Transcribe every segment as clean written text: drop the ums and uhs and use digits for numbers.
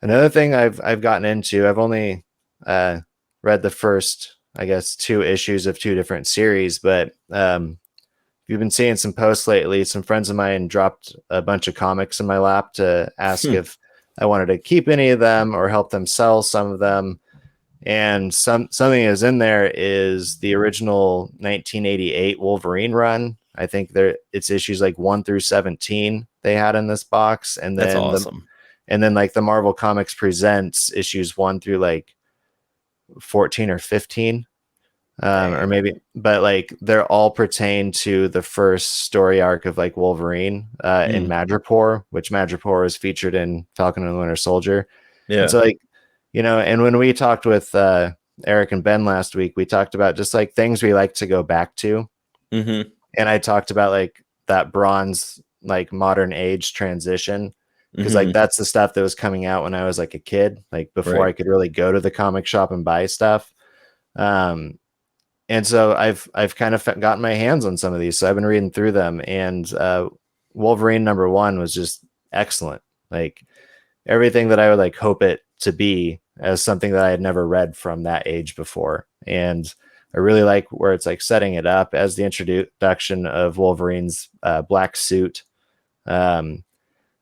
Another thing I've gotten into, I've only read the first, I guess, two issues of two different series, but you've been seeing some posts lately. Some friends of mine dropped a bunch of comics in my lap to ask Hmm. if I wanted to keep any of them or help them sell some of them. And something is in there is the original 1988 Wolverine run. I think there it's issues like 1 through 17 they had in this box, That's awesome. and then like the Marvel Comics Presents issues 1 through like 14 or 15, or Dang. maybe, but like they're all pertain to the first story arc of like Wolverine in Mm. Madripoor, which Madripoor is featured in Falcon and the Winter Soldier. And Yeah. so like, and when we talked with Eric and Ben last week, we talked about just like things we like to go back to. Mm-hmm. And I talked about like that bronze, like modern age transition, because like Mm-hmm. that's the stuff that was coming out when I was like a kid, like before Right. I could really go to the comic shop and buy stuff. Um, and so I've kind of gotten my hands on some of these, so I've been reading through them, and Wolverine #1 was just excellent. Like everything that I would like hope it to be as something that I had never read from that age before. And I really like where it's like setting it up as the introduction of Wolverine's black suit. Um,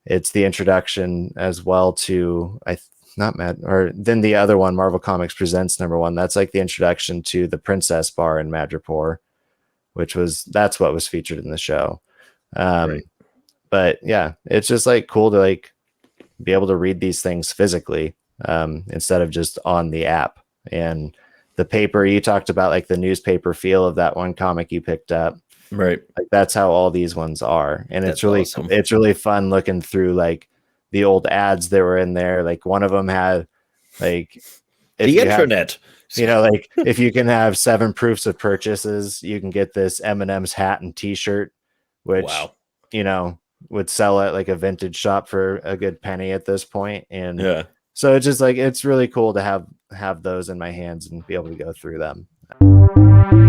it's the introduction as well to not Mad or then the other one, Marvel Comics Presents #1. That's like the introduction to the Princess Bar in Madripoor, which was that's what was featured in the show. Right. Um, but yeah, it's just like cool to like be able to read these things physically instead of just on the app. And the paper you talked about, like the newspaper feel of that one comic you picked up, Right. like that's how all these ones are. And That's awesome. it's really fun looking through like the old ads that were in there. Like one of them had like if The you have intranet. like if you can have 7 proofs of purchases, you can get this M&M's hat and t-shirt, which Wow. you know would sell at like a vintage shop for a good penny at this point. And Yeah. so it's just like it's really cool to have those in my hands and be able to go through them.